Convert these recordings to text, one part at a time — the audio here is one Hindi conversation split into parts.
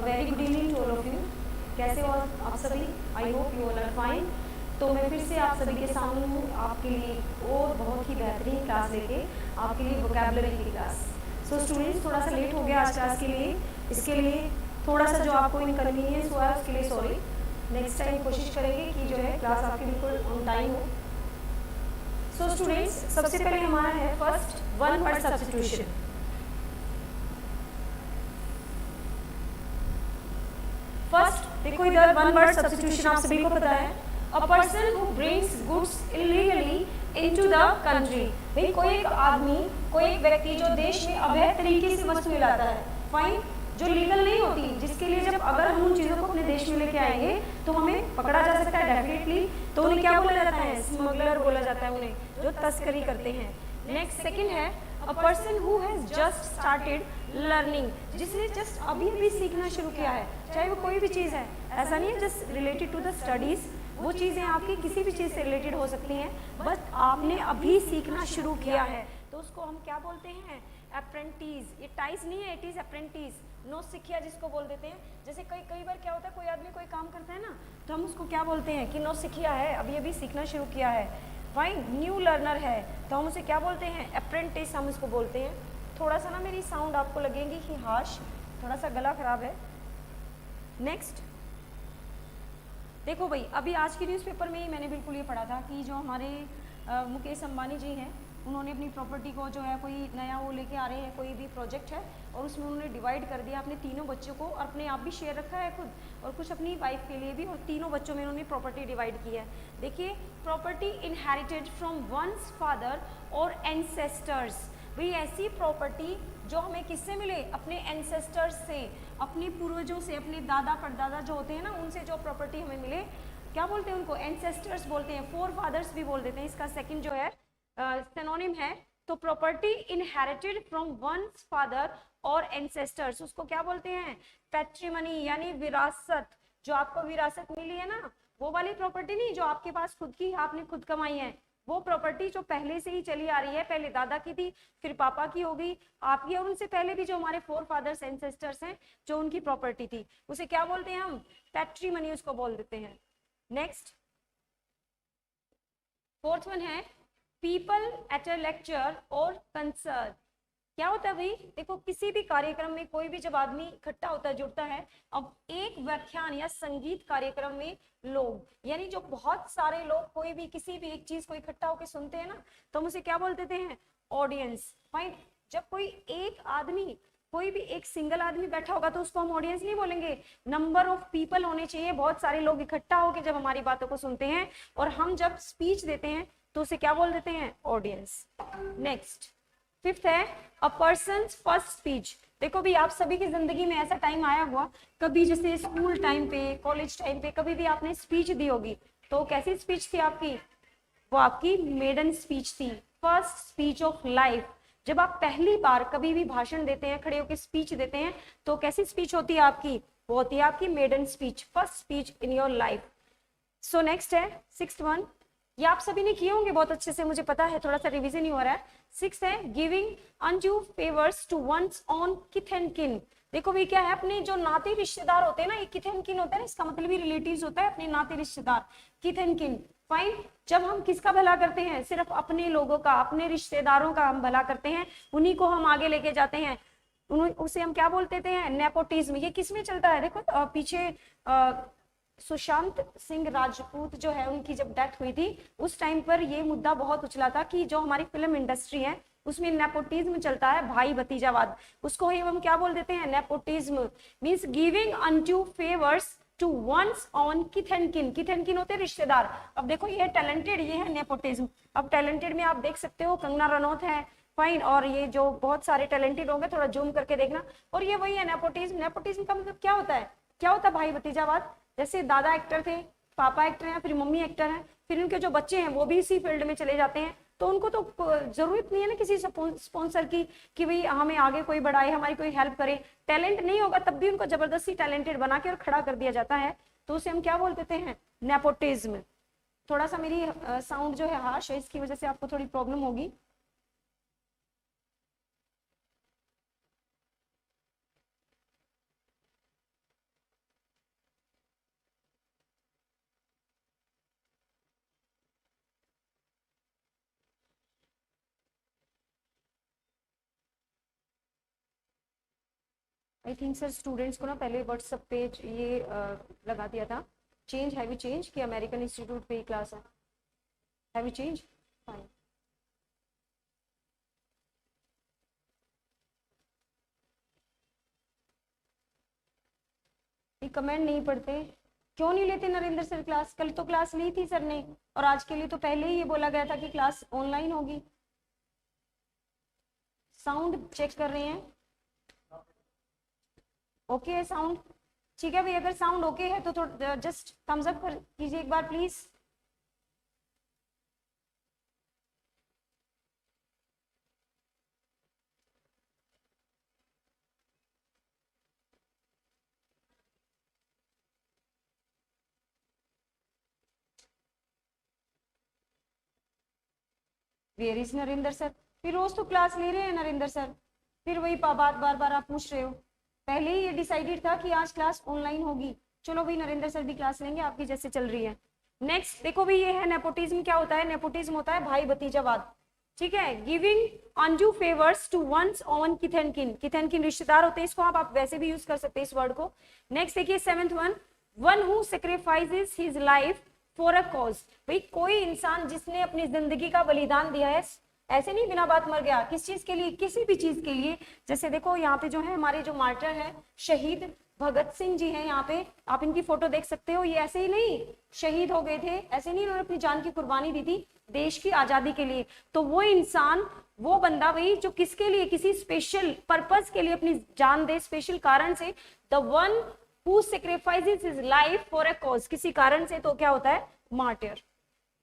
Very good evening to all of you. कैसे हो आप सभी? I hope you all are fine. तो मैं फिर से आप सभी के सामने हूँ आपके लिए और बहुत ही बेहतरीन क्लास लेके, आपके लिए वोकैबुलरी की क्लास। सो स्टूडेंट्स, थोड़ा सा लेट हो गया आज क्लास के लिए, इसके लिए थोड़ा सा जो आपको इनकन्वीनियंस हुआ है उसके लिए सॉरी। नेक्स्ट टाइम कोशिश करेंगे कि जो है क्लास आपकी बिल्कुल ऑन टाइम हो। सो स्टूडेंट्स, सबसे पहले हमारा है first one word substitution. First देखो इधर वन वर्ड सब्स्टिट्यूशन आप सभी को पता है, a person who brings goods illegally into the country. भाई कोई एक आदमी, कोई एक व्यक्ति जो देश में अवैध तरीके से वस्तुएं लाता है, फाइन, जो लीगल नहीं होती, जिसके लिए जब अगर हम उन चीजों को अपने देश में लेके आएंगे तो हमें पकड़ा जा सकता है डेफिनेटली। तो उन्हें क्या बोला जाता है? स्मगलर बोला जाता है उन्हें, जो तस्करी करते हैं। नेक्स्ट सेकंड है a person who has just started learning, जिसने जस्ट अभी अभी सीखना शुरू किया है, चाहे वो कोई भी चीज़ है, ऐसा नहीं है just related to the studies, वो चीज़ें आपकी किसी भी चीज़ से रिलेटेड हो सकती हैं, बस आपने अभी सीखना शुरू किया है तो उसको हम क्या बोलते हैं? अप्रेंटिस। ये टाइस नहीं है, इट इज़ अप्रेंटिस। नो सिखिया जिसको बोल देते हैं। जैसे कई बार क्या होता है, कोई आदमी कोई काम करता है ना, तो हम उसको क्या बोलते हैं कि नो सिखिया है, अभी अभी सीखना शुरू किया है। फाइन, न्यू लर्नर है तो हम उसे क्या बोलते हैं? अप्रेंटिस हम उसको बोलते हैं। थोड़ा सा ना मेरी साउंड आपको लगेगी कि हाश, थोड़ा सा गला खराब है। नेक्स्ट देखो भाई, अभी आज की न्यूज़पेपर में ही मैंने बिल्कुल ये पढ़ा था कि जो हमारे मुकेश अंबानी जी हैं, उन्होंने अपनी प्रॉपर्टी को जो है कोई नया वो लेके आ रहे हैं, कोई भी प्रोजेक्ट है, और उसमें उन्होंने डिवाइड कर दिया अपने तीनों बच्चों को, और अपने आप भी शेयर रखा है खुद, और कुछ अपनी वाइफ के लिए भी, और तीनों बच्चों में उन्होंने प्रॉपर्टी डिवाइड की है। देखिए, property inherited from once father और एंसेस्टर्स। भाई ऐसी प्रॉपर्टी जो हमें किससे मिले? अपने एंसेस्टर्स से, अपने पूर्वजों से, अपने दादा परदादा जो होते हैं ना, उनसे जो प्रॉपर्टी हमें मिले, क्या बोलते हैं उनको? एंसेस्टर्स बोलते हैं, फोर फादर्स भी बोल देते हैं। इसका सेकंड जो है सिनोनिम है, तो property inherited from once father और एंसेस्टर्स, उसको क्या बोलते हैं? पैट्रिमनी, यानी विरासत। जो आपको विरासत मिली है ना, वो वाली प्रॉपर्टी नहीं जो आपके पास खुद की, आपने खुद कमाई है, वो प्रॉपर्टी जो पहले से ही चली आ रही है, पहले दादा की थी, फिर पापा की होगी, आपकी, और उनसे पहले भी जो हमारे फोर फादर्स एंसेस्टर्स हैं, जो उनकी प्रॉपर्टी थी, उसे क्या बोलते हैं हम? पैट्रिमनी उसको बोल देते हैं। नेक्स्ट फोर्थ वन है पीपल एट अ लेक्चर और कंसर्ट। क्या होता है भाई? देखो, किसी भी कार्यक्रम में कोई भी जब आदमी इकट्ठा होता है, जुड़ता है, अब एक व्याख्यान या संगीत कार्यक्रम में लोग, यानी जो बहुत सारे लोग कोई भी किसी भी एक चीज को इकट्ठा होकर सुनते हैं ना, तो हम उसे क्या बोल देते हैं? ऑडियंस। फाइन, जब कोई एक आदमी, कोई भी एक सिंगल आदमी बैठा होगा तो उसको हम ऑडियंस नहीं बोलेंगे, नंबर ऑफ पीपल होने चाहिए, बहुत सारे लोग इकट्ठा होकर जब हमारी बातों को सुनते हैं, और हम जब स्पीच देते हैं तो उसे क्या बोल देते हैं? ऑडियंस। नेक्स्ट फिफ्थ है अ पर्सन फर्स्ट स्पीच। देखो भी, आप सभी की जिंदगी में ऐसा टाइम आया हुआ कभी, जैसे स्कूल टाइम पे, कॉलेज टाइम पे, कभी भी आपने स्पीच दी होगी, तो कैसी स्पीच थी आपकी? वो आपकी मेडन स्पीच थी, फर्स्ट स्पीच ऑफ लाइफ। जब आप पहली बार कभी भी भाषण देते हैं, खड़े होकर स्पीच देते हैं, तो कैसी स्पीच होती है आपकी? वो होती है आपकी maiden speech, first speech in your life. So next है सिक्स्थ वन, ये आप सभी ने किए होंगे बहुत अच्छे से, मुझे पता है, थोड़ा सा रिवीजन ही हो रहा है। सिक्स है giving undue favours to one's own kith and kin. देखो भाई, क्या है, अपने जो नाते रिश्तेदार होते हैं ना, ये किथ एंड किन होता है ना, इसका मतलब ही रिलेटिव्स होता है, अपने नाते रिश्तेदार, किथ एंड किन। फाइन, जब हम किसका भला करते हैं? सिर्फ अपने लोगों का, अपने रिश्तेदारों का हम भला करते हैं, उन्हीं को हम आगे लेके जाते हैं, उसे हम क्या बोलते हैं? नेपोटिज्म। ये किसमें चलता है? देखो पीछे सुशांत सिंह राजपूत जो है, उनकी जब डेथ हुई थी, उस टाइम पर ये मुद्दा बहुत उछला था कि जो हमारी फिल्म इंडस्ट्री है उसमें नेपोटिज्म चलता है, भाई भतीजावाद, उसको ही हम क्या बोल देते हैं? Nepotism. Means giving undue favours to one's own kith and kin. Kith and किन होते हैं रिश्तेदार। अब देखो, ये टैलेंटेड, ये है नेपोटिज्म। अब टैलेंटेड में आप देख सकते हो कंगना रनौत है, फाइन, और ये जो बहुत सारे टैलेंटेड होंगे, थोड़ा जूम करके देखना, और ये वही है नेपोटिज्म। नेपोटिज्म का मतलब क्या होता है? क्या होता है भाई भतीजावाद? जैसे दादा एक्टर थे, पापा एक्टर हैं, फिर मम्मी एक्टर हैं, फिर उनके जो बच्चे हैं वो भी इसी फील्ड में चले जाते हैं, तो उनको तो जरूरत नहीं है ना किसी स्पॉन्सर की कि भाई हमें आगे कोई बढ़ाए, हमारी कोई हेल्प करे। टैलेंट नहीं होगा तब भी उनको जबरदस्ती टैलेंटेड बना के और खड़ा कर दिया जाता है, तो उसे हम क्या बोल देते हैं? नेपोटिज्म। थोड़ा सा मेरी साउंड जो है हार्श है, इसकी वजह से आपको थोड़ी प्रॉब्लम होगी। आई थिंक सर स्टूडेंट्स को ना पहले व्हाट्सएप पे ये लगा दिया था चेंज, हैव यू चेंज कि अमेरिकन इंस्टीट्यूट पे ही क्लास है, हैव यू चेंज? फाइन। ये कमेंट नहीं पढ़ते, क्यों नहीं लेते नरेंद्र सर क्लास? कल तो क्लास ली थी सर ने, और आज के लिए तो पहले ही ये बोला गया था कि क्लास ऑनलाइन होगी। साउंड चेक कर रहे हैं, ओके है साउंड? ठीक है भाई, अगर साउंड ओके है तो थोड़ा जस्ट थम्स अप कीजिए एक बार please. Where is Narendra sir? फिर रोज तो क्लास ले रहे हैं नरेंद्र सर, फिर वही बात बार बार आप पूछ रहे हो। पहले ही ये डिसाइडेड था कि आज क्लास ऑनलाइन होगी। चलो भाई नरेंद्र सर भी क्लास लेंगे आपकी जैसे चल रही है। नेक्स्ट देखो भाई, ये है नेपोटिज्म। क्या होता है नेपोटिज्म? होता है भाई भतीजावाद, ठीक है। Giving undue favours to one's own kith and kin. Kith and किन रिश्तेदार होते हैं, इसको आप वैसे भी यूज कर सकते हैं इस वर्ड को। नेक्स्ट देखिए 7th one, one who sacrifices his life for a cause. भाई कोई इंसान जिसने अपनी जिंदगी का बलिदान दिया है, ऐसे नहीं बिना बात मर गया, किस चीज के लिए? किसी भी चीज के लिए। जैसे देखो यहाँ पे जो है हमारे जो मार्टर है शहीद भगत सिंह जी हैं, यहाँ पे आप इनकी फोटो देख सकते हो। ये ऐसे ही नहीं शहीद हो गए थे, ऐसे नहीं, उन्होंने अपनी जान की कुर्बानी दी थी देश की आजादी के लिए। तो वो इंसान, वो बंदा भाई जो किसके लिए, किसी स्पेशल पर्पस के लिए अपनी जान दे, स्पेशल कारण से। The one who sacrifices his life for a cause, किसी कारण से, तो क्या होता है? Martyr.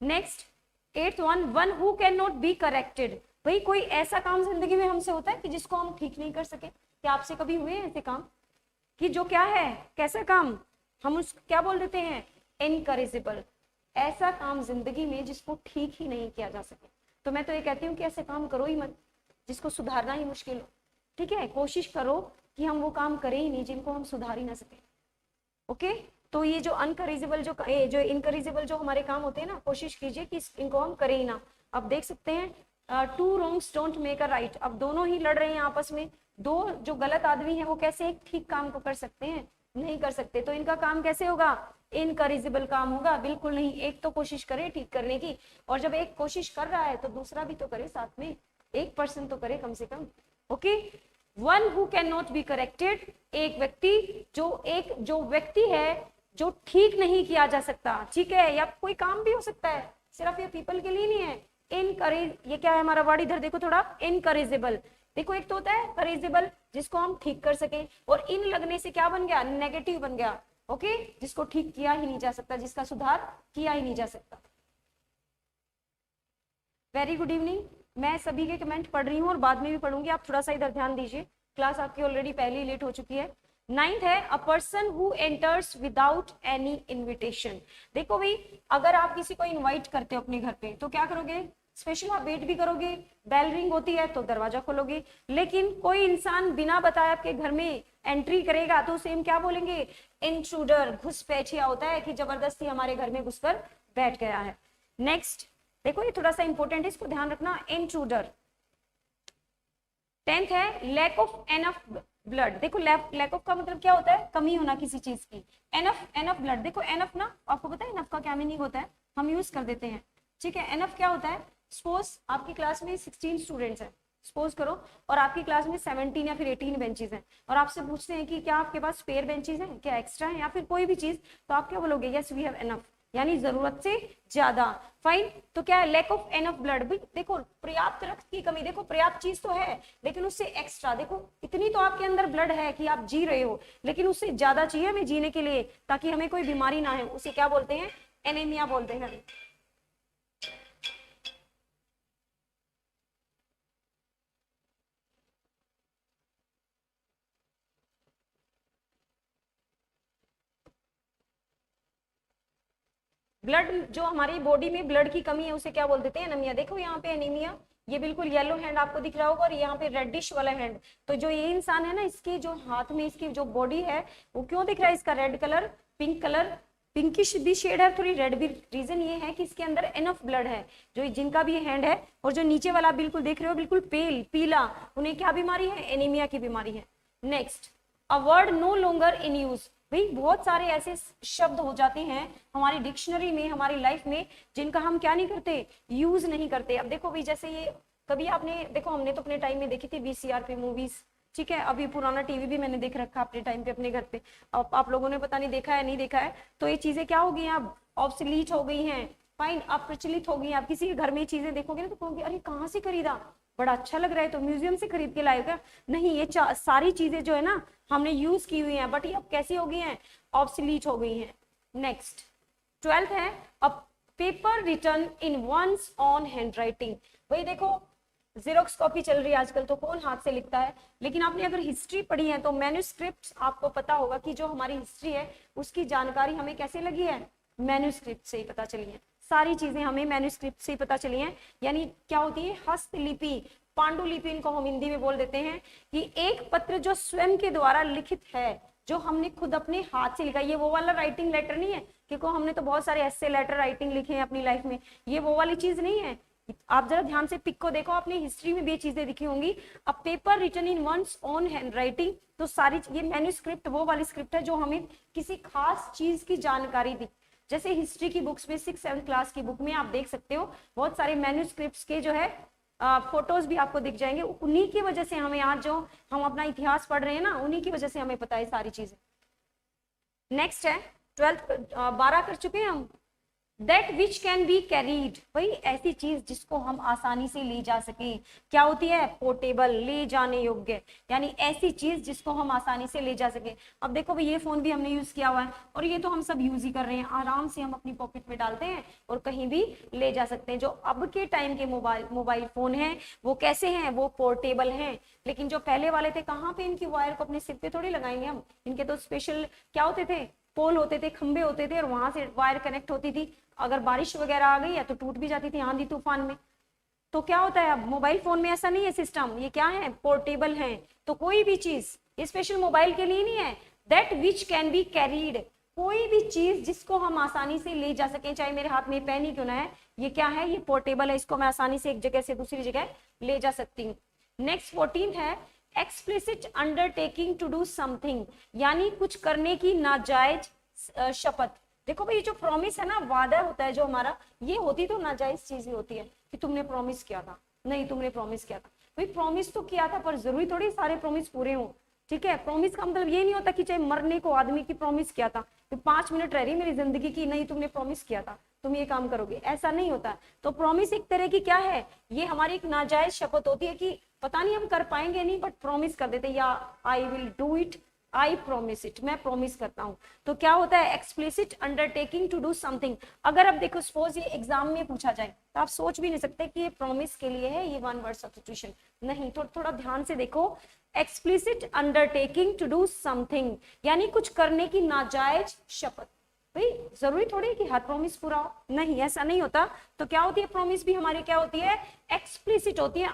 Next 8th one, one who can not be corrected. भाई कोई ऐसा काम जिंदगी में हमसे होता है कि जिसको हम ठीक नहीं कर सके। क्या आपसे कभी हुए ऐसे काम कि जो क्या है, कैसा काम, हम उसको क्या बोल देते हैं? इनकरेजिबल। ऐसा काम जिंदगी में जिसको ठीक ही नहीं किया जा सके। तो मैं तो ये कहती हूँ कि ऐसे काम करो ही मत जिसको सुधारना ही मुश्किल हो, ठीक है। कोशिश करो कि हम वो काम करें ही नहीं जिनको हम सुधार ही ना सके, ओके। तो ये जो अनकरेजेबल जो इनकरेजेबल जो हमारे काम होते हैं ना, कोशिश कीजिए कि इनको हम करें ही ना। अब देख सकते हैं two wrongs don't make a right. अब दोनों ही लड़ रहे हैं आपस में, दो जो गलत आदमी है वो कैसे एक ठीक काम को कर सकते हैं? नहीं कर सकते। तो इनका काम कैसे होगा? इनकरेजेबल काम होगा, बिल्कुल नहीं। एक तो कोशिश करे ठीक करने की, और जब एक कोशिश कर रहा है तो दूसरा भी तो करे साथ में, एक पर्सन तो करे कम से कम, okay. One who can not be corrected, एक व्यक्ति जो व्यक्ति है जो ठीक नहीं किया जा सकता, ठीक है। या कोई काम भी हो सकता है, सिर्फ ये पीपल के लिए नहीं है। इनकरेज, ये क्या है हमारा वर्ड, इधर देखो थोड़ा, इनकरेजेबल। देखो एक तो होता है करेजेबल जिसको हम ठीक कर सके, और इन लगने से क्या बन गया? नेगेटिव बन गया, ओके। जिसको ठीक किया ही नहीं जा सकता, जिसका सुधार किया ही नहीं जा सकता। Very good evening. मैं सभी के कमेंट पढ़ रही हूँ और बाद में भी पढ़ूंगी, आप थोड़ा सा इधर ध्यान दीजिए। क्लास आपकी ऑलरेडी पहले ही लेट हो चुकी है। 9th है, a person who enters without any invitation. देखो भाई, अगर आप किसी को इनवाइट करते हो अपने घर पे तो क्या करोगे? स्पेशल आप वेट भी करोगे, बेल रिंग होती है तो दरवाजा खोलोगे। लेकिन कोई इंसान बिना बताए आपके घर में एंट्री करेगा तो उसे हम क्या बोलेंगे? इंट्रूडर, घुसपैठिया होता है कि जबरदस्ती हमारे घर में घुसकर बैठ गया है। नेक्स्ट देखो, ये थोड़ा सा इंपॉर्टेंट है, इसको ध्यान रखना, इंट्रूडर। 10th है, लैक ऑफ एनफ ब्लड। देखो लैक ऑफ का मतलब क्या होता है? कमी होना किसी चीज की। एनफ ब्लड, देखो एनफ ना, आपको पता है एनफ का क्या मीनिंग होता है? हम यूज कर देते हैं, ठीक है। एनफ क्या होता है? सपोज आपकी क्लास में 16 स्टूडेंट्स हैं, सपोज करो, और आपकी क्लास में 17 या फिर 18 बेंचेस हैं, और आपसे पूछते हैं कि क्या आपके पास स्पेयर बेंचेस हैं, क्या एक्स्ट्रा है, या फिर कोई भी चीज, तो आप क्या बोलोगे? यस वी हैव एनफ, यानी जरूरत से ज्यादा। फाइन। तो क्या है? Lack of enough blood. देखो पर्याप्त रक्त की कमी, देखो पर्याप्त चीज तो है लेकिन उससे एक्स्ट्रा, देखो इतनी तो आपके अंदर ब्लड है कि आप जी रहे हो, लेकिन उससे ज्यादा चाहिए हमें जीने के लिए, ताकि हमें कोई बीमारी ना है, उसे क्या बोलते हैं? एनीमिया बोलते हैं। ब्लड, जो हमारी बॉडी में ब्लड की कमी है उसे क्या बोल देते हैं? एनीमिया। देखो यहाँ पे एनीमिया, ये बिल्कुल येलो हैंड आपको दिख रहा होगा, और यहाँ पे रेडिश वाला हैंड। तो जो ये इंसान है ना, इसके जो हाथ में इसकी जो बॉडी है वो क्यों दिख रहा है? इसका red colour, pink colour, pinkish भी शेड है, थोड़ी रेड भी। रीजन ये है कि इसके अंदर एनफ ब्लड है। जो जिनका भी हैंड है, और जो नीचे वाला बिल्कुल देख रहे हो बिल्कुल पेल पीला, उन्हें क्या बीमारी है? एनीमिया की बीमारी है। Next a word no longer in use. भाई बहुत सारे ऐसे शब्द हो जाते हैं हमारी डिक्शनरी में, हमारी लाइफ में, जिनका हम क्या नहीं करते, यूज नहीं करते। अब देखो भाई, जैसे ये कभी आपने देखो, हमने तो अपने टाइम में देखी थी वीसीआर पे मूवीज, ठीक है, अभी पुराना टीवी भी मैंने देख रखा अपने टाइम पे अपने घर पे। अब आप लोगों ने पता नहीं देखा है नहीं देखा है, तो ये चीजें क्या हो गई हैं, अब ऑब्सोलीट हो गई हैं, फाइन, अब प्रचलित हो गई हैं। आप किसी के घर में चीजें देखोगे ना तो कहोगे अरे कहाँ से खरीदा, बड़ा अच्छा लग रहा है, तो म्यूजियम से खरीद के लाए क्या? नहीं, ये सारी चीजें जो है ना हमने यूज की हुई हैं, बट ये अब कैसी हो गई हैं, ऑब्सोलीट हो गई हैं। नेक्स्ट 12th है, अब paper return in one's own handwriting. भाई देखो जेरोक्स कॉपी चल रही है आजकल, तो कौन हाथ से लिखता है, लेकिन आपने अगर हिस्ट्री पढ़ी है तो मैन्यूस्क्रिप्ट आपको पता होगा कि जो हमारी हिस्ट्री है उसकी जानकारी हमें कैसे लगी है, मैन्यूस्क्रिप्ट से ही पता चली है। सारी चीजें हमें मैन्यूस्क्रिप्ट से ही पता चली हैं। यानी क्या होती है, हस्तलिपि, पांडुलिपि इनको हम हिंदी में बोल देते हैं, कि एक पत्र जो स्वयं के द्वारा लिखित है, जो हमने खुद अपने हाथ से लिखा। ये वो वाला राइटिंग लेटर नहीं है, क्योंकि हमने तो बहुत सारे ऐसे लेटर राइटिंग लिखे हैं अपनी लाइफ में, ये वो वाली चीज नहीं है। आप जरा ध्यान से पिक को देखो, अपनी हिस्ट्री में भी ये चीजें दिखी होंगी। अब paper written in one's own handwriting, तो सारी ये मैन्यूस्क्रिप्ट वो वाली स्क्रिप्ट है जो हमें किसी खास चीज की जानकारी दी। जैसे हिस्ट्री की बुक्स में 6th-7th क्लास की बुक में आप देख सकते हो बहुत सारे मैन्यूस्क्रिप्ट्स के जो है फोटोज भी आपको दिख जाएंगे। उन्हीं की वजह से हमें आज जो हम अपना इतिहास पढ़ रहे हैं ना, उन्हीं की वजह से हमें पता है सारी चीजें। नेक्स्ट है 12 कर चुके हैं हम। That which can be carried, भाई ऐसी चीज जिसको हम आसानी से ले जा सके, क्या होती है, पोर्टेबल, ले जाने योग्य, यानी ऐसी चीज जिसको हम आसानी से ले जा सके। अब देखो भाई ये फोन भी हमने यूज किया हुआ है, और ये तो हम सब यूज ही कर रहे हैं, आराम से हम अपनी पॉकेट में डालते हैं और कहीं भी ले जा सकते हैं। जो अब के टाइम के मोबाइल फोन है वो कैसे हैं, वो पोर्टेबल हैं। लेकिन जो पहले वाले थे, कहाँ पे इनकी वायर को अपने सिर पे थोड़ी लगाएंगे हम, इनके तो स्पेशल क्या होते थे, पोल होते थे, खंबे होते थे, और वहां से वायर कनेक्ट होती थी। अगर बारिश वगैरह आ गई है तो टूट भी जाती थी आंधी तूफान में। तो क्या होता है, अब मोबाइल फोन में ऐसा नहीं है सिस्टम, ये क्या है, पोर्टेबल है। तो कोई भी चीज, ये स्पेशल मोबाइल के लिए नहीं है। That which can be carried, कोई भी चीज जिसको हम आसानी से ले जा सके, चाहे मेरे हाथ में पेन ही क्यों ना है, ये क्या है, ये पोर्टेबल है, इसको मैं आसानी से एक जगह से दूसरी जगह ले जा सकती हूँ। नेक्स्ट 14th है, explicit undertaking to do something, यानी कुछ करने की नाजायज शपथ। देखो भाई, जो प्रॉमिस है ना, वादा होता है जो हमारा, ये होती तो नाजायज चीज ही होती है कि तुमने प्रॉमिस किया था, नहीं तुमने प्रॉमिस किया था। भाई प्रॉमिस तो किया था, पर जरूरी थोड़ी सारे प्रॉमिस पूरे हों, ठीक है। प्रॉमिस का मतलब ये नहीं होता कि चाहे मरने को आदमी की प्रॉमिस किया था, तो 5 मिनट रह रही मेरी जिंदगी की, नहीं तुमने प्रॉमिस किया था तुम ये काम करोगे, ऐसा नहीं होता। तो प्रॉमिस एक तरह की क्या है, ये हमारी एक नाजायज शपथ होती है कि पता नहीं हम कर पाएंगे नहीं, बट प्रॉमिस कर देते, या I will do it, I promise it, मैं प्रोमिस करता हूं। तो क्या होता है, explicit undertaking to do something. अगर अब देखो सपोज ये एग्जाम में पूछा जाए तो आप सोच भी नहीं सकते कि ये प्रॉमिस के लिए है, ये 1 वर्ड सब्स्टिट्यूशन नहीं। थोड़ा ध्यान से देखो, explicit undertaking to do something, यानी कुछ करने की नाजायज शपथ। भाई जरूरी थोड़ी है कि हर प्रॉमिस पूरा हो, नहीं ऐसा नहीं होता। तो क्या होती है, प्रॉमिस भी हमारी क्या होती है, एक्सप्लिसिट होती है,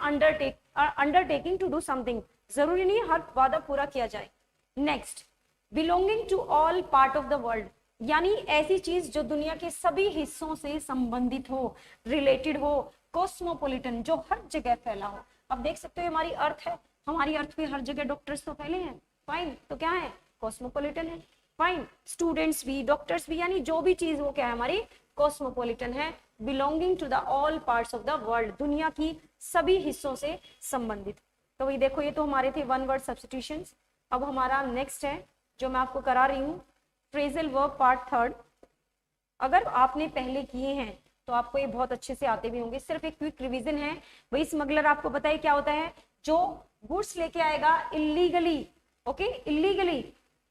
अंडरटेकिंग टू डू समथिंग, जरूरी नहीं हर वादा पूरा किया जाए। Next, belonging to all part of the world, यानी ऐसी चीज जो दुनिया के सभी हिस्सों से संबंधित हो, रिलेटेड हो। कॉस्मोपॉलिटन, जो हर जगह फैला हो। अब देख सकते हो हमारी अर्थ है, हमारी अर्थ पे हर जगह डॉक्टर्स तो फैले हैं, फाइन, तो क्या है, कॉस्मोपॉलिटन है, फाइन। स्टूडेंट्स भी, डॉक्टर्स भी, यानी जो भी चीज वो क्या है, हमारी कॉस्मोपॉलिटन है। Belonging to the all parts of the world, दुनिया की सभी हिस्सों से संबंधित। तो वही देखो, ये तो हमारे थे 1 वर्ड सब्स्टिट्यूशंस। अब हमारा नेक्स्ट है जो मैं आपको करा रही हूँ, फ्रेजल वर्ब पार्ट 3। अगर आपने पहले किए हैं तो आपको ये बहुत अच्छे से आते भी होंगे, सिर्फ एक क्विक रिवीजन है। वही स्मगलर आपको पता है क्या होता है, जो गुड्स लेके आएगा इलीगली, ओके, इलीगली,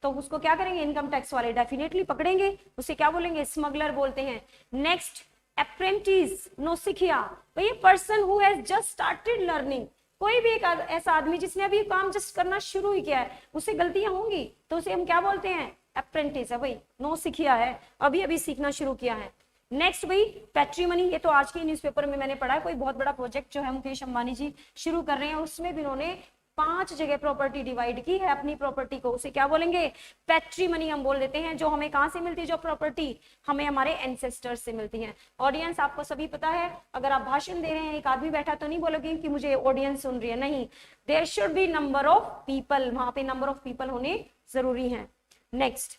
तो उसको क्या करेंगे, इनकम टैक्स वाले डेफिनेटली पकड़ेंगे, उसे क्या बोलेंगे, स्मगलर बोलते हैं। नेक्स्ट, अप्रेंटिस, नौसिखिया, भाई person who has just started learning, कोई भी एक ऐसा आदमी जिसने अभी काम जस्ट करना शुरू ही किया है, उससे गलतियां होंगी तो उसे हम क्या बोलते हैं, अप्रेंटिस है, भाई नौसिखिया है, अभी अभी सीखना शुरू किया है। नेक्स्ट भाई पैट्रीमनी, ये तो आज के न्यूज़पेपर में मैंने पढ़ा है, कोई बहुत बड़ा प्रोजेक्ट जो है मुकेश अंबानी जी शुरू कर रहे हैं, उसमें भी उन्होंने 5 जगह प्रॉपर्टी डिवाइड की है अपनी प्रॉपर्टी को, उसे क्या बोलेंगे? पैट्रिमनी हम बोल देते हैं। जो हमें कहां से मिलती है जो प्रॉपर्टी? हमें हमारे एंसेस्टर्स से मिलती है। ऑडियंस आपको सभी पता है, अगर आप भाषण दे रहे हैं, एक आदमी बैठा तो नहीं बोलोगे कि मुझे ऑडियंस सुन रही है, नहीं, there should be number of people, वहां पे नंबर ऑफ पीपल होने जरूरी है। Next,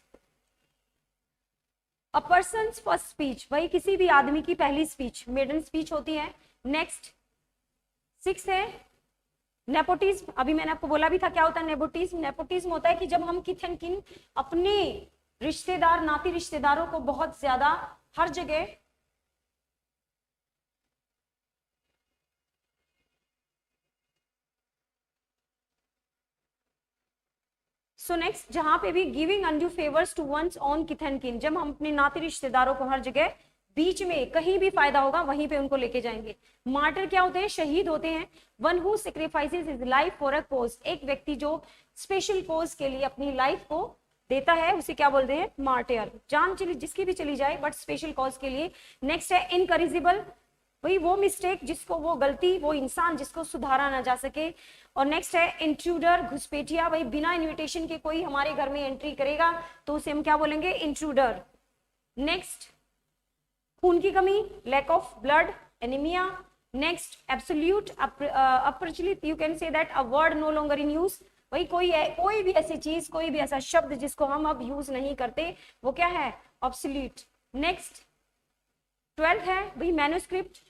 a person first speech, भाई किसी भी आदमी की पहली स्पीच मेडन स्पीच होती है। नेक्स्ट 6 है नेपोटिज्म। अभी मैंने आपको बोला भी था क्या होता है नेपोटिज्म। नेपोटिज्म होता है कि जब हम किन किन अपने रिश्तेदार, नाती रिश्तेदारों को बहुत ज्यादा हर जगह सो नेक्स्ट, जहां पे भी giving undue favours to one's own kith and kin, जब हम अपने नाते रिश्तेदारों को हर जगह बीच में कहीं भी फायदा होगा वहीं पे उनको लेके जाएंगे। मार्टर क्या होते हैं? शहीद होते हैं। One who sacrifices his life for a cause, एक व्यक्ति जो स्पेशल कोज के लिए अपनी लाइफ को देता है उसे क्या बोलते हैं? मार्टियर। जान चली जिसकी भी चली जाए बट स्पेशल कॉज के लिए। नेक्स्ट है इनकरेजिबल, वही वो मिस्टेक जिसको, वो गलती, वो इंसान जिसको सुधारा ना जा सके। और नेक्स्ट है इंट्रूडर, घुसपैठिया, भाई बिना इनविटेशन के कोई हमारे घर में एंट्री करेगा तो उसे हम क्या बोलेंगे? इंट्रूडर। नेक्स्ट खून की कमी, lack of blood, anaemia. Next absolute अप्रचलित, you can say that a word no longer in use, भाई कोई भी ऐसी चीज, कोई भी ऐसा शब्द जिसको हम अब यूज नहीं करते वो क्या है? ऑब्सोल्यूट। नेक्स्ट 12th है भाई मैन्युस्क्रिप्ट,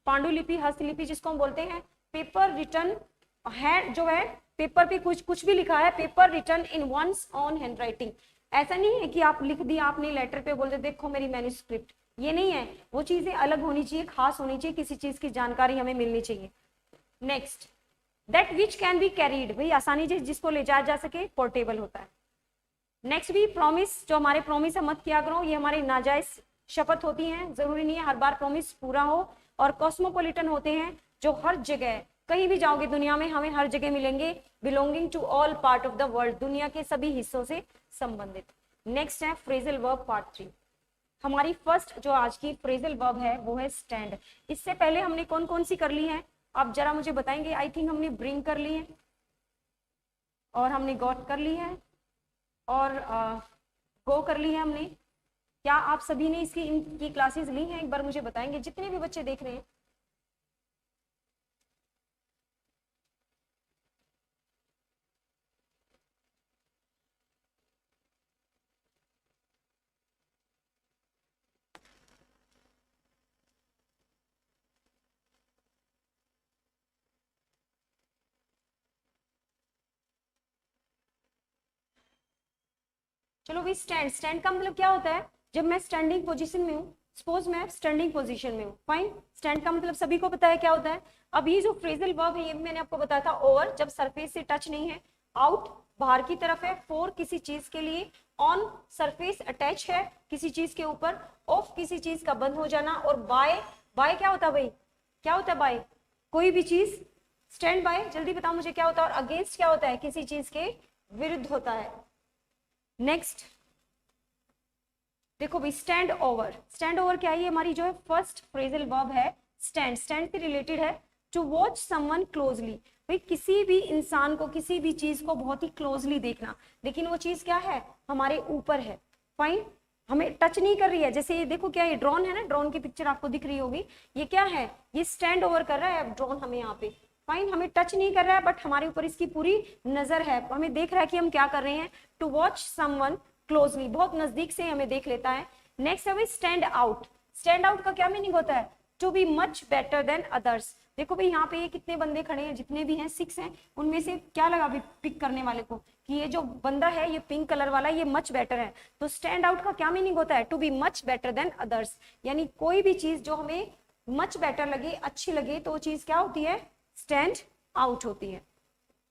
पांडुलिपि, हस्तलिपि जिसको हम बोलते हैं। पेपर रिटर्न है, जो है पेपर पे कुछ भी लिखा है, paper return in one's own handwriting. ऐसा नहीं है कि आप लिख दिया आपने लेटर पे, बोलते देखो मेरी मैन्युस्क्रिप्ट, ये नहीं है। वो चीजें अलग होनी चाहिए, खास होनी चाहिए, किसी चीज की जानकारी हमें मिलनी चाहिए। Next that which can be carried, भाई आसानी से जिसको ले जाया जा सके, पोर्टेबल होता है। नेक्स्ट भी प्रॉमिस, जो हमारे प्रॉमिस है मत किया करो, ये हमारे नाजायज शपथ होती हैं, जरूरी नहीं है हर बार प्रॉमिस पूरा हो। और कॉस्मोपॉलिटन होते हैं जो हर जगह, कहीं भी जाओगे दुनिया में हमें हर जगह मिलेंगे, belonging to all part of the world, दुनिया के सभी हिस्सों से संबंधित। नेक्स्ट है फ्रेजल वर्ब पार्ट 3। हमारी फर्स्ट जो आज की फ्रेजल वर्ब है वो है स्टैंड। इससे पहले हमने कौन कौन सी कर ली है आप जरा मुझे बताएंगे? आई थिंक हमने ब्रिंग कर ली है, और हमने गॉट कर ली है, और गो कर ली है हमने। क्या आप सभी ने इनकी क्लासेस ली हैं? एक बार मुझे बताएंगे जितने भी बच्चे देख रहे हैं। चलो भाई, स्टैंड, स्टैंड का मतलब क्या होता है? जब मैं स्टैंडिंग पोजीशन में हूँ, सपोज मैं स्टैंडिंग पोजीशन में हूँ, फाइन। स्टैंड का मतलब सभी को पता है क्या होता है। अब ये जो फ्रेजल वर्ब है ये मैंने आपको बताया था। ओवर जब सरफेस से टच नहीं है, आउट बाहर की तरफ है, फोर किसी चीज के लिए, ऑन सरफेस अटैच है किसी चीज के ऊपर, ऑफ किसी चीज का बंद हो जाना, और बाय, बाय क्या होता है भाई? क्या होता है बाय? कोई भी चीज। स्टैंड बाय, जल्दी बताओ मुझे क्या होता है? और अगेंस्ट क्या होता है? किसी चीज के विरुद्ध होता है। नेक्स्ट देखो भाई, स्टैंड ओवर। स्टैंड ओवर क्या है? ये हमारी जो है फर्स्ट फ्रेजल वर्ब है। स्टैंड, स्टैंड से रिलेटेड है टू वॉच समवन क्लोजली, भाई किसी भी इंसान को, किसी भी चीज को बहुत ही क्लोजली देखना, लेकिन वो चीज क्या है? हमारे ऊपर है, फाइन, हमें टच नहीं कर रही है। जैसे ये देखो, क्या ये ड्रोन है ना, ड्रोन की पिक्चर आपको दिख रही होगी, ये क्या है? ये स्टैंड ओवर कर रहा है ड्रोन हमें यहाँ पे, फाइन, हमें टच नहीं कर रहा है बट हमारे ऊपर इसकी पूरी नजर है, हमें देख रहा है कि हम क्या कर रहे हैं। टू वॉच समवन क्लोजली, बहुत नजदीक से हमें देख लेता है। नेक्स्ट है स्टैंड आउट। स्टैंड आउट का क्या मीनिंग होता है? To be much better than others. देखो भाई यहाँ पे ये कितने बंदे खड़े हैं, जितने भी हैं 6 हैं, उनमें से क्या लगा अभी पिक करने वाले को कि ये जो बंदा है ये पिंक कलर वाला ये मच बेटर है। तो स्टैंड आउट का क्या मीनिंग होता है? To be much better than others, यानी कोई भी चीज जो हमें मच बेटर लगे, अच्छी लगे, तो वो चीज क्या होती है? स्टैंड आउट होती है।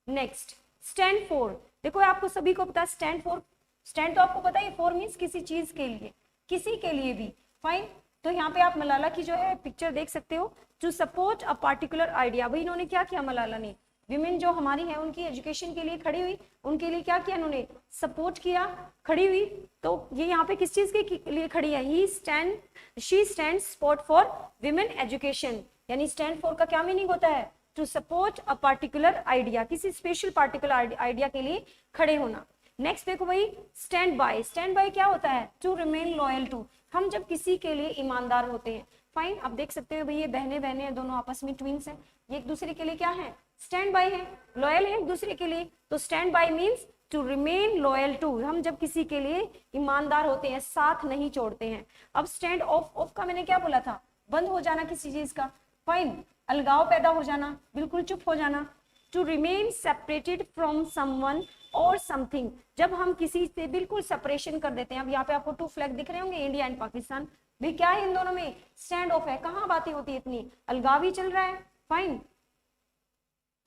नेक्स्ट स्टैंड फॉर, देखो आपको सभी को पता है स्टैंड फॉर, स्टैंड तो आपको पता है, फॉर मीन्स किसी चीज के लिए, किसी के लिए भी, फाइन। तो यहाँ पे आप मलाला की जो है पिक्चर देख सकते हो, to support a particular idea. भाई इन्होंने क्या किया मलाला ने? विमेन जो हमारी है उनकी एजुकेशन के लिए खड़ी हुई, उनके लिए क्या किया इन्होंने? सपोर्ट किया, खड़ी हुई। तो ये यहाँ पे किस चीज के लिए खड़ी है? He stand, she stand support for women education, यानी स्टैंड फॉर का क्या मीनिंग होता है? To support a particular idea, किसी स्पेशल पार्टिकुलर आइडिया के लिए खड़े होना। नेक्स्ट देखो भाई, स्टैंड बाय। स्टैंड बाय क्या होता है? टू रिमेन लॉयल टू, हम जब किसी के लिए ईमानदार होते हैं। फाइन, आप देख सकते हो भाई ये बहने बहने हैं, दोनों आपस में ट्विंस हैं, ये एक दूसरे के लिए क्या है? स्टैंड बाय है, लॉयल है एक दूसरे के लिए। तो stand by means to remain loyal to, हम जब किसी के लिए ईमानदार होते हैं, साथ नहीं छोड़ते हैं। अब स्टैंड ऑफ, ऑफ का मैंने क्या बोला था? बंद हो जाना किसी चीज का। फाइन, अलगाव पैदा हो जाना, बिल्कुल चुप हो जाना। To remain separated from someone और समथिंग, जब हम किसी से बिल्कुल सेपरेशन कर देते हैं। अब यहाँ पे आपको 2 फ्लैग दिख रहे होंगे, इंडिया एंड पाकिस्तान, भी क्या है इन दोनों में? स्टैंड ऑफ है। कहाँ बातें होती है इतनी, अलगाव ही चल रहा है। फाइन,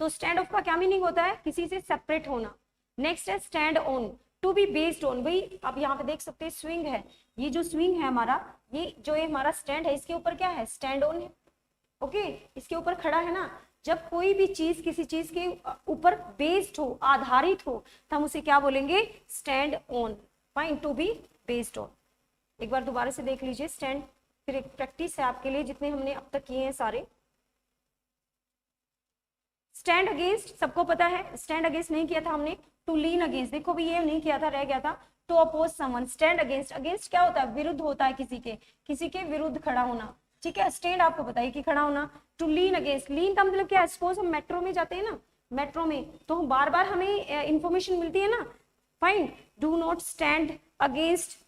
तो स्टैंड ऑफ का क्या मीनिंग होता है? किसी से सेपरेट होना। नेक्स्ट है stand on, to be based on. भाई आप यहाँ पे देख सकते हैं स्विंग है, ये जो स्विंग है हमारा, ये जो है हमारा स्टैंड है, इसके ऊपर क्या है? स्टैंड ऑन है। ओके, इसके ऊपर खड़ा है ना। जब कोई भी चीज किसी चीज के ऊपर बेस्ड हो, आधारित हो, तो हम उसे क्या बोलेंगे? Stand on. Fine, to be based on. एक बार दोबारा से देख लीजिए स्टैंड, फिर एक प्रैक्टिस है आपके लिए जितने हमने अब तक किए हैं सारे। स्टैंड अगेंस्ट सबको पता है, स्टैंड अगेंस्ट नहीं किया था हमने। टू लीन अगेंस्ट, देखो भी ये नहीं किया था, रह गया था। To oppose someone, stand against, against क्या होता है? विरुद्ध होता है, किसी के विरुद्ध खड़ा होना। ठीक है, स्टैंड आपको पता है कि खड़ा होना। टू लीन अगेंस्ट, लीन का मतलब क्या है? सपोज हम मेट्रो में जाते हैं ना, मेट्रो में तो हम बार बार हमें इंफॉर्मेशन मिलती है ना। Fine, do not stand against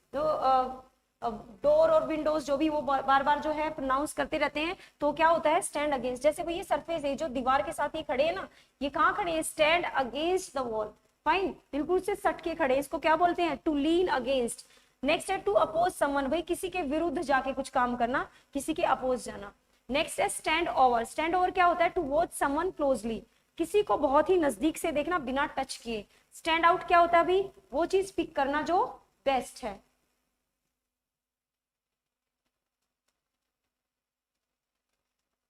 door और विंडोज, जो भी वो बार बार जो है प्रोनाउंस करते रहते हैं, तो क्या होता है? Stand against. जैसे वो ये सरफेस है जो दीवार के साथ ये खड़े हैं ना, ये कहाँ खड़े हैं? Stand against the wall. Fine, बिल्कुल से सट के खड़े, इसको क्या बोलते हैं? To lean against. नेक्स्ट है टू अपोज समवन, भाई किसी के विरुद्ध जाके कुछ काम करना, किसी के अपोज जाना। नेक्स्ट है स्टैंड ओवर। स्टैंड ओवर क्या होता है? टू वॉच समवन क्लोजली, किसी को बहुत ही नजदीक से देखना बिना टच किए। स्टैंड आउट क्या होता है? भाई वो चीज पिक करना जो बेस्ट है।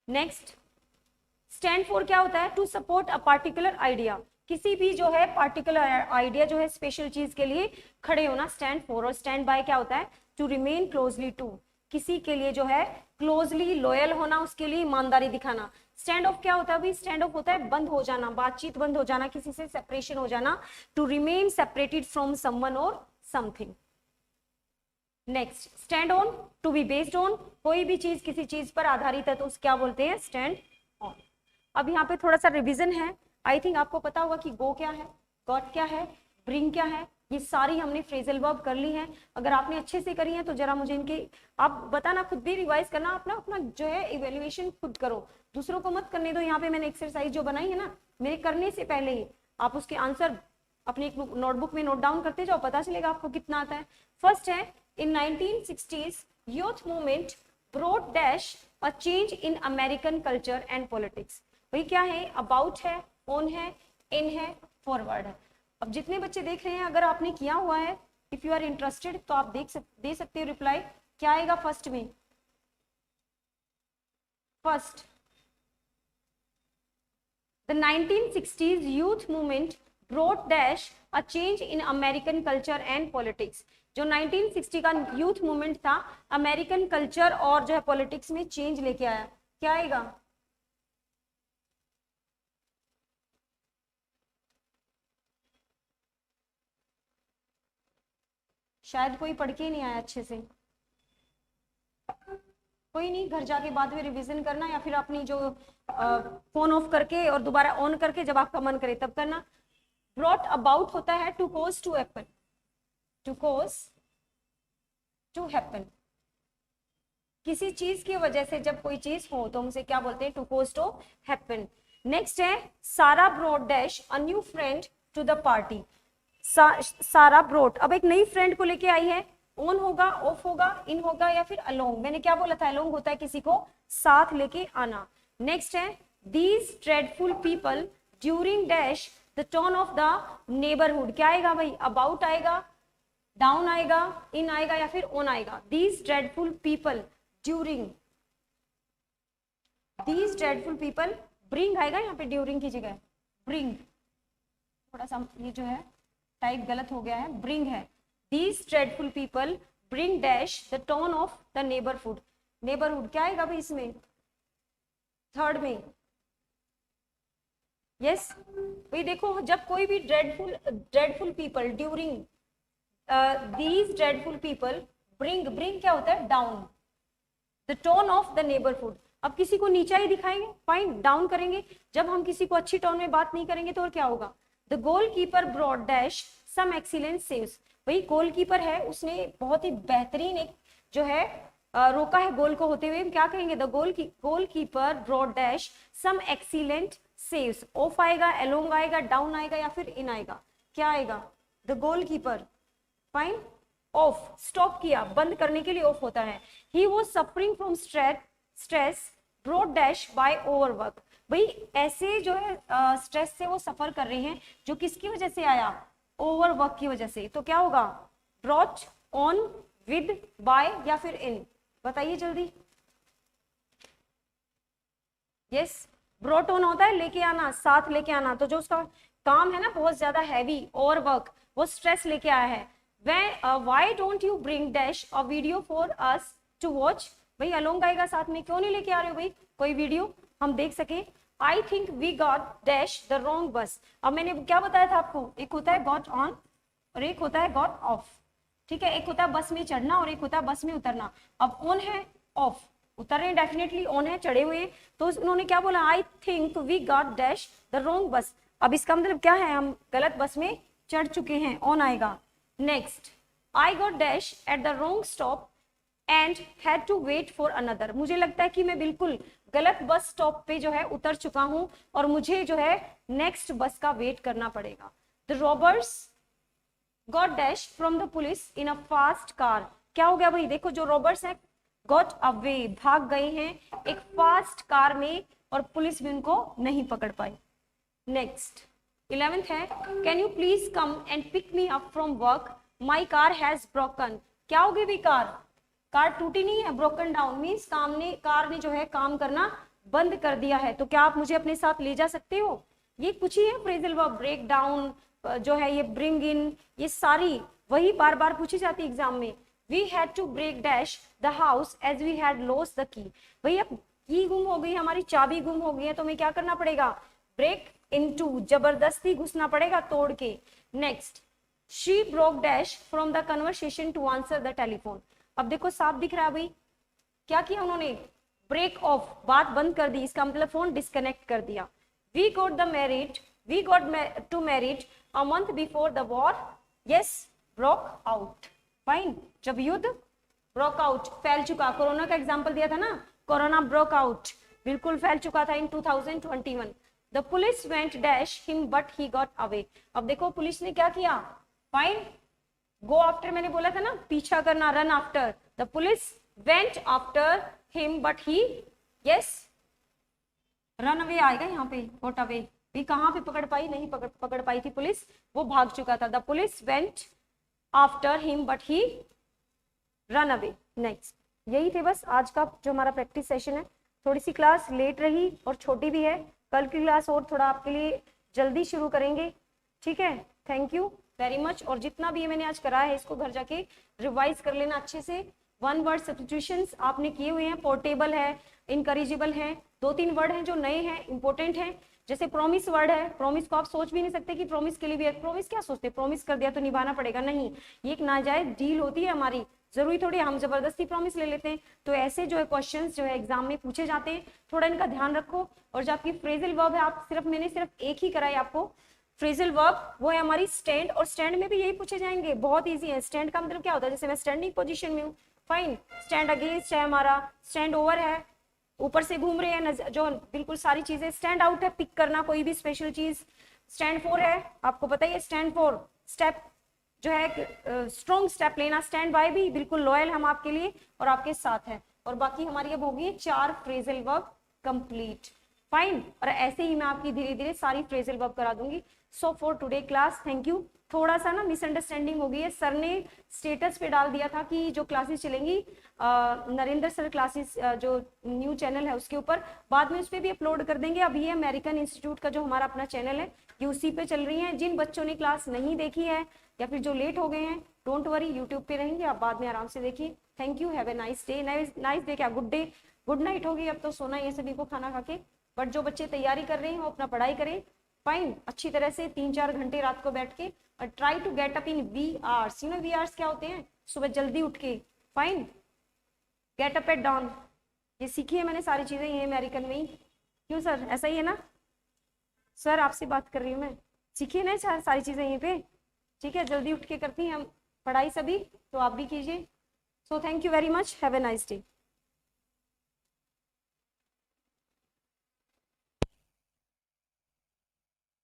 नेक्स्ट, स्टैंड फॉर क्या होता है? To support a particular idea, किसी भी जो है पार्टिकुलर आइडिया जो है स्पेशल चीज के लिए खड़े होना, स्टैंड फॉर। और स्टैंड बाय क्या होता है? टू रिमेन क्लोजली टू, किसी के लिए जो है क्लोजली लॉयल होना, उसके लिए ईमानदारी दिखाना। स्टैंड ऑफ क्या होता है? भाई स्टैंड ऑफ होता है बंद हो जाना, बातचीत बंद हो जाना, किसी से सेपरेशन हो जाना। To remain separated from someone और something. Next, stand on, to be based on, कोई भी चीज किसी चीज पर आधारित है तो उसे क्या बोलते हैं? Stand on. अब यहाँ पे थोड़ा सा रिवीजन है, आई थिंक आपको पता होगा कि गो क्या है, गॉट क्या है, ब्रिंग क्या है, ये सारी हमने फ्रेजल वर्ब कर ली है। अगर आपने अच्छे से करी है तो जरा मुझे इनके आप बताना, खुद भी रिवाइज करना, अपना अपना जो है इवेल्युएशन खुद करो, दूसरों को मत करने दो। यहाँ पे मैंने एक्सरसाइज जो बनाई है ना, मेरे करने से पहले ही आप उसके आंसर अपनी एक नोटबुक में नोट डाउन करते जाओ, पता चलेगा आपको कितना आता है। फर्स्ट है, इन 1960s youth movement brought dash a change in American culture and politics. वही क्या है? अबाउट है, ऑन है, इन है, फॉरवर्ड है। अब जितने बच्चे देख रहे हैं, अगर आपने किया हुआ है, इफ यू आर इंटरेस्टेड तो आप दे सकते हो रिप्लाई। क्या आएगा फर्स्ट में? First, the 1960s youth movement brought dash a change in American culture and politics. जो 1960 का यूथ मूवमेंट था, अमेरिकन कल्चर और जो है पॉलिटिक्स में चेंज लेके आया। क्या आएगा? शायद कोई पढ़ के ही नहीं आया अच्छे से। कोई नहीं, घर जाके बाद में रिवीजन करना, या फिर अपनी जो फोन ऑफ करके और दोबारा ऑन करके जब आपका मन करे तब करना। ब्रॉट अबाउट होता है to cause to happen, to cause to happen, किसी चीज की वजह से जब कोई चीज हो तो हम उसे क्या बोलते हैं? To cause to happen. Next है, Sara brought dash a new friend to the party. Sara brought अब एक नई फ्रेंड को लेके आई है, ऑन होगा, ऑफ होगा, इन होगा या फिर अलोंग। मैंने क्या बोला था? अलोंग होता है किसी को साथ लेके आना। नेक्स्ट है, these dreadful people during dash the tone of the neighbourhood. क्या आएगा भाई? अबाउट आएगा, डाउन आएगा, इन आएगा या फिर ऑन आएगा। These dreadful people during, these dreadful people, bring आएगा यहाँ पे ड्यूरिंग की जगह, ब्रिंग। थोड़ा सा ये जो है टाइप गलत हो गया है, ब्रिंग है। These dreadful people bring dash the tone of the neighborhood। Neighbourhood क्या आएगा भाई इसमें? थर्ड में यस भाई देखो, जब कोई भी dreadful people during these dreadful people bring क्या होता है, down the tone of the neighbourhood. अब किसी को नीचा ही दिखाएंगे, फाइन, डाउन करेंगे। जब हम किसी को अच्छी टोन में बात नहीं करेंगे तो और क्या होगा, the goalkeeper brought dash some excellent saves. भाई गोलकीपर है, उसने बहुत ही बेहतरीन एक जो है रोका है गोल को होते हुए, क्या कहेंगे, the goalkeeper brought dash some excellent saves. Off आएगा, एलोंग आएगा, डाउन आएगा या फिर इन आएगा, क्या आएगा, the goalkeeper, fine, off, stop किया, बंद करने के लिए ऑफ होता है। He was suffering from stress brought dash by overwork. भाई ऐसे जो है स्ट्रेस से वो सफर कर रहे हैं, जो किसकी वजह से आया, ओवरवर्क की वजह से। तो क्या होगा, ब्रॉट ऑन, विद, बाय या फिर इन, बताइए जल्दी। यस, ब्रॉट ऑन होता है लेके आना, साथ लेके आना। तो जो उसका काम है ना बहुत ज्यादा हैवी, ओवरवर्क, वो स्ट्रेस लेके आया है। Why don't you bring dash a video for us to watch? भाई अलोंग आएगा साथ में, क्यों नहीं लेके आ रहे हो भाई कोई वीडियो हम देख सके। I think we got dash the wrong bus। अब मैंने क्या बताया था आपको, एक होता है got on और एक होता है got off, ठीक है। एक होता है बस में चढ़ना और एक होता है बस में उतरना। अब ऑन है, ऑफ, उतर रहे हैं डेफिनेटली, ऑन है, चढ़े हुए हैं। तो उन्होंने क्या बोला, I think we got dash the wrong bus. अब इसका मतलब क्या है, हम गलत बस में चढ़ चुके हैं, ऑन आएगा। Next, I got dash at the wrong stop and had to wait for another. मुझे लगता है कि मैं बिल्कुल गलत बस स्टॉप पे जो है उतर चुका हूं और मुझे जो है नेक्स्ट बस का वेट करना पड़ेगा। The robbers got dash from the police in a fast car. क्या हो गया भाई, देखो जो रॉबर्स हैं गॉट अवे, भाग गए हैं एक फास्ट कार में और पुलिस भी उनको नहीं पकड़ पाई। नेक्स्ट 11th है, can you please come and pick me up from work, my car has broken. क्या होगी भी, कार टूटी नहीं है, ब्रोकन डाउन मीन्स कार ने जो है काम करना बंद कर दिया है। तो क्या आप मुझे अपने साथ ले जा सकते हो, ये कुछ ही है फ्रेजल वर्ब। ब्रेक डाउन जो है, ये ब्रिंग इन, ये सारी वही बार बार पूछी जाती है एग्जाम में। We had to break dash the house as we had lost the key. भाई अब की गुम हो गई, हमारी चाबी गुम हो गई है, तो हमें क्या करना पड़ेगा, ब्रेक इनटू, जबरदस्ती घुसना पड़ेगा, तोड़ के। Next, she broke dash from the conversation to answer the telephone. अब देखो साफ दिख रहा है भाई, क्या किया उन्होंने, ब्रेक ऑफ, बात बंद कर दी, इसका मतलब फोन डिस्कनेक्ट कर दिया। We got to married a month before the war, yes, broke out, fine. जब युद्ध ब्रोक आउट, फैल चुका, कोरोना का एग्जाम्पल दिया था ना, कोरोना ब्रोक आउट, बिल्कुल फैल चुका था इन 2021। The police went dash him but he got away. अब देखो पुलिस ने क्या किया, फाइन, गो आफ्टर, मैंने बोला था ना पीछा करना, run after. The police went after him but he, yes, run away आएगा यहाँ पे, गॉट अवे भी कहाँ पे पकड़ पाई, नहीं पकड़ पाई थी पुलिस, वो भाग चुका था। The police went after him but he run away. Next, यही थे बस आज का जो हमारा प्रैक्टिस सेशन है। थोड़ी सी क्लास लेट रही और छोटी भी है, कल की क्लास और थोड़ा आपके लिए जल्दी शुरू करेंगे, ठीक है। Thank you very much. और जितना भी मैंने आज कराया है इसको घर जाके रिवाइज कर लेना अच्छे से। 1 वर्ड सब्स्टिट्यूशंस आपने किए हुए हैं, पोर्टेबल है, इनकरेजिबल है, 2-3 वर्ड हैं जो नए हैं, इंपॉर्टेंट हैं। जैसे प्रॉमिस वर्ड है, प्रॉमिस को आप सोच भी नहीं सकते कि प्रॉमिस के लिए भी, प्रॉमिस क्या सोचते, प्रॉमिस कर दिया तो निभाना पड़ेगा, नहीं, ये एक नाजायज डील होती है हमारी, जरूरी थोड़ी हम जबरदस्ती प्रॉमिस ले लेते हैं। तो ऐसे जो है क्वेश्चंस जो है एग्जाम में पूछे जाते हैं, थोड़ा इनका ध्यान रखो। और जो आपकी फ्रेजल वर्ब है, आप मैंने सिर्फ एक ही कराई आपको फ्रेजल वर्ब, वो है हमारी स्टैंड, और स्टैंड में भी यही पूछे जाएंगे, बहुत ईजी है। स्टैंड का मतलब क्या होता है, जैसे मैं स्टैंडिंग पोजीशन में हूँ, फाइन, स्टैंड अगेंस्ट है हमारा, स्टैंड ओवर है, ऊपर से घूम रहे हैं जो बिल्कुल सारी चीजें। स्टैंड आउट है, पिक करना कोई भी स्पेशल चीज। स्टैंड फॉर है, आपको पता ही है, स्टैंड फॉर स्टेप जो है स्ट्रॉन्ग स्टेप लेना। स्टैंड बाय भी बिल्कुल लॉयल हम आपके लिए और आपके साथ है। और बाकी हमारी अब होगी 4 फ्रेजल वर्ब कंप्लीट, फाइन। और ऐसे ही मैं आपकी धीरे धीरे सारी फ्रेजल वर्ब करा दूंगी। So for today class, thank you. थोड़ा सा ना मिसअंडरस्टैंडिंग हो गई है, सर ने स्टेटस पे डाल दिया था कि जो क्लासेस चलेंगी नरेंद्र सर क्लासेस जो न्यू चैनल है उसके ऊपर, बाद में उस पर भी अपलोड कर देंगे। अभी ये अमेरिकन इंस्टीट्यूट का जो हमारा अपना चैनल है ये उसी पे चल रही है। जिन बच्चों ने क्लास नहीं देखी है या फिर जो लेट हो गए हैं, डोंट वरी, यूट्यूब पे रहेंगे, आप बाद में आराम से देखिए। Thank you, have a nice day. Nice day क्या, गुड डे, गुड नाइट होगी, अब तो सोना ये सभी को खाना खा के। बट जो बच्चे तैयारी कर रहे हैं वो अपना पढ़ाई करें, फाइन, अच्छी तरह से 3-4 घंटे रात को बैठ के, और try to get up in wee hours. You know wee hours क्या होते हैं? सुबह जल्दी उठ के, फाइन, गेट अप एट डॉन। ये सीखी है मैंने सारी चीजें, ये अमेरिकन में ही। क्यों सर, ऐसा ही है ना सर? आपसे बात कर रही हूँ मैं, सीखिए ना सारी चीजें यहीं पे, ठीक है? जल्दी उठ के करती हैं हम पढ़ाई सभी, तो आप भी कीजिए। So thank you very much, have a nice day.